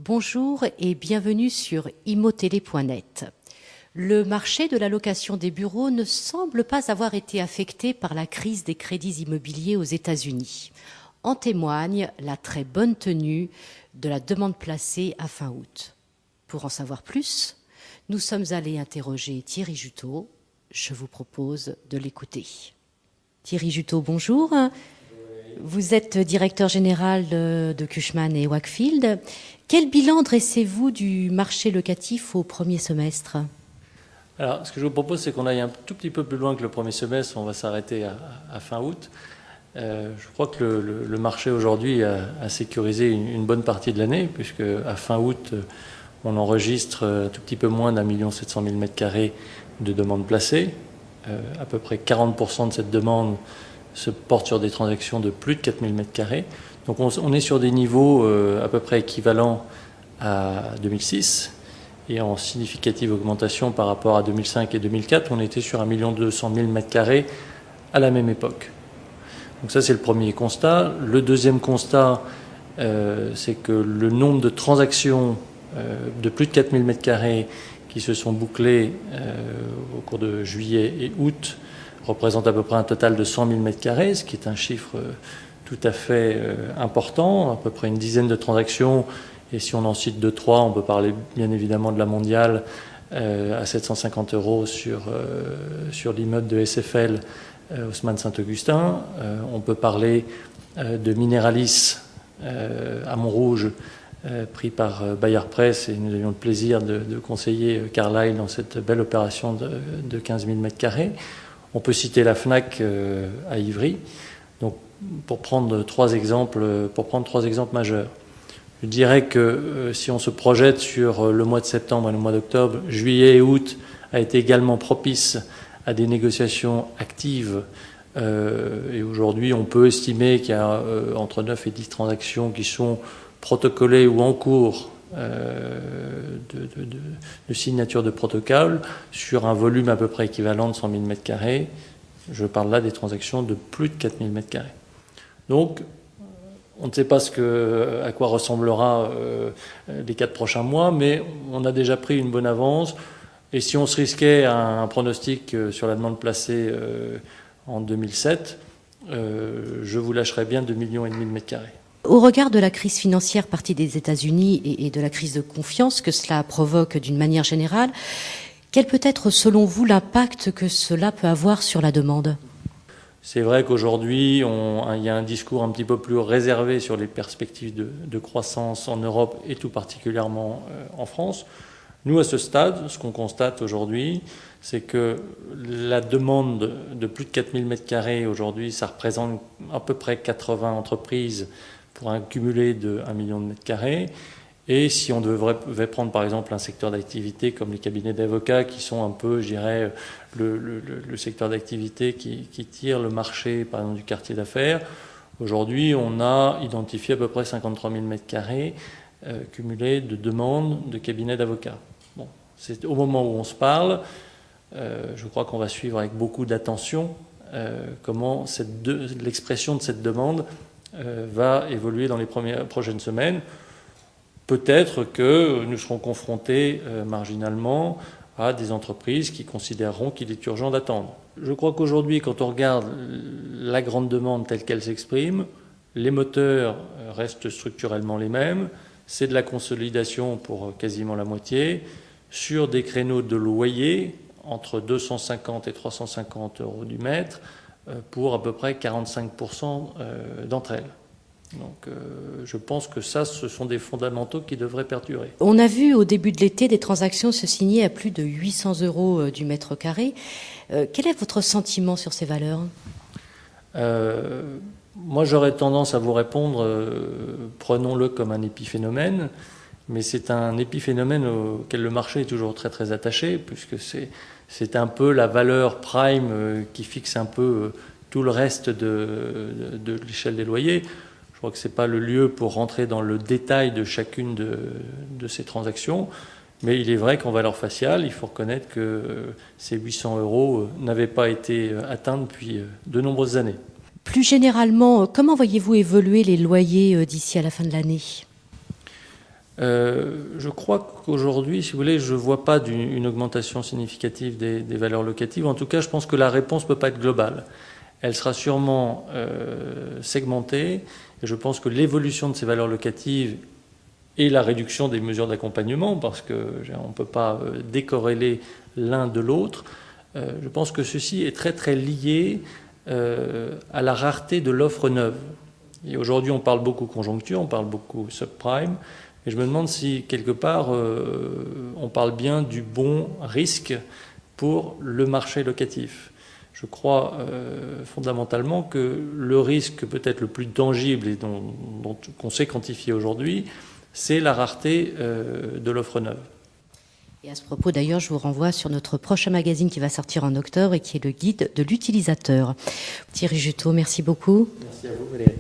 Bonjour et bienvenue sur immotélé.net. Le marché de la location des bureaux ne semble pas avoir été affecté par la crise des crédits immobiliers aux États-Unis. En témoigne la très bonne tenue de la demande placée à fin août. Pour en savoir plus, nous sommes allés interroger Thierry Juteau. Je vous propose de l'écouter. Thierry Juteau, bonjour. Vous êtes directeur général de Cushman & Wakefield. Quel bilan dressez-vous du marché locatif au premier semestre ? Alors, ce que je vous propose, c'est qu'on aille un tout petit peu plus loin que le premier semestre. On va s'arrêter à fin août. Je crois que le marché aujourd'hui a sécurisé une bonne partie de l'année, puisque à fin août, on enregistre un tout petit peu moins d'1 700 000 m² de demandes placées. À peu près 40% de cette demande se porte sur des transactions de plus de 4 000 m². Donc on est sur des niveaux à peu près équivalents à 2006 et en significative augmentation par rapport à 2005 et 2004. On était sur 1 200 000 m² à la même époque. Donc ça, c'est le premier constat. Le deuxième constat, c'est que le nombre de transactions de plus de 4 000 m² qui se sont bouclées au cours de juillet et août représente à peu près un total de 100 000 m², ce qui est un chiffre tout à fait important, à peu près une dizaine de transactions. Et si on en cite 2-3, on peut parler bien évidemment de la Mondiale à 750 € sur l'immeuble de SFL Haussmann Saint-Augustin. On peut parler de Mineralis à Montrouge, pris par Bayer Presse, et nous avions le plaisir de conseiller Carlyle dans cette belle opération de 15 000 m². On peut citer la Fnac à Ivry. Donc, pour prendre trois exemples majeurs. Je dirais que si on se projette sur le mois de septembre et le mois d'octobre, juillet et août a été également propice à des négociations actives. Et aujourd'hui, on peut estimer qu'il y a entre 9 et 10 transactions qui sont protocolées ou en cours de signature de protocole sur un volume à peu près équivalent de 100 000 m². Je parle là des transactions de plus de 4 000 m². Donc, on ne sait pas à quoi ressemblera les 4 prochains mois, mais on a déjà pris une bonne avance. Et si on se risquait à un pronostic sur la demande placée en 2007, je vous lâcherais bien 2,5 millions de m². Au regard de la crise financière partie des États-Unis et de la crise de confiance que cela provoque d'une manière générale, quel peut être selon vous l'impact que cela peut avoir sur la demande ? C'est vrai qu'aujourd'hui, il y a un discours un petit peu plus réservé sur les perspectives de croissance en Europe et tout particulièrement en France. Nous, à ce stade, ce qu'on constate aujourd'hui, c'est que la demande de plus de 4 000 m² aujourd'hui, ça représente à peu près 80 entreprises pour un cumulé de 1 million de m². Et si on devait prendre par exemple un secteur d'activité comme les cabinets d'avocats, qui sont un peu, je dirais, le secteur d'activité qui tire le marché, par exemple, du quartier d'affaires, aujourd'hui on a identifié à peu près 53 000 m² cumulés de demandes de cabinets d'avocats. Bon, c'est au moment où on se parle, je crois qu'on va suivre avec beaucoup d'attention comment l'expression de cette demande va évoluer dans les prochaines semaines. Peut-être que nous serons confrontés marginalement à des entreprises qui considéreront qu'il est urgent d'attendre. Je crois qu'aujourd'hui, quand on regarde la grande demande telle qu'elle s'exprime, les moteurs restent structurellement les mêmes. C'est de la consolidation pour quasiment la moitié, sur des créneaux de loyer entre 250 et 350 € du mètre, pour à peu près 45% d'entre elles. Donc je pense que ce sont des fondamentaux qui devraient perdurer. On a vu au début de l'été des transactions se signer à plus de 800 € du mètre carré. Quel est votre sentiment sur ces valeurs ? Moi, j'aurais tendance à vous répondre, prenons-le comme un épiphénomène, mais c'est un épiphénomène auquel le marché est toujours très très attaché, puisque c'est un peu la valeur prime qui fixe un peu tout le reste de l'échelle des loyers. Je crois que ce n'est pas le lieu pour rentrer dans le détail de chacune de ces transactions, mais il est vrai qu'en valeur faciale, il faut reconnaître que ces 800 € n'avaient pas été atteints depuis de nombreuses années. Plus généralement, comment voyez-vous évoluer les loyers d'ici à la fin de l'année ? Je crois qu'aujourd'hui, si vous voulez, je ne vois pas une augmentation significative des valeurs locatives. En tout cas, je pense que la réponse ne peut pas être globale. Elle sera sûrement segmentée. Et je pense que l'évolution de ces valeurs locatives et la réduction des mesures d'accompagnement, parce qu'on ne peut pas décorréler l'un de l'autre, je pense que ceci est très très lié à la rareté de l'offre neuve. Et aujourd'hui, on parle beaucoup conjoncture, on parle beaucoup subprime, et je me demande si quelque part on parle bien du bon risque pour le marché locatif. Je crois fondamentalement que le risque peut-être le plus tangible et qu'on sait quantifier aujourd'hui, c'est la rareté de l'offre neuve. Et à ce propos, d'ailleurs, je vous renvoie sur notre prochain magazine qui va sortir en octobre et qui est le guide de l'utilisateur. Thierry Juteau, merci beaucoup. Merci à vous, Valérie.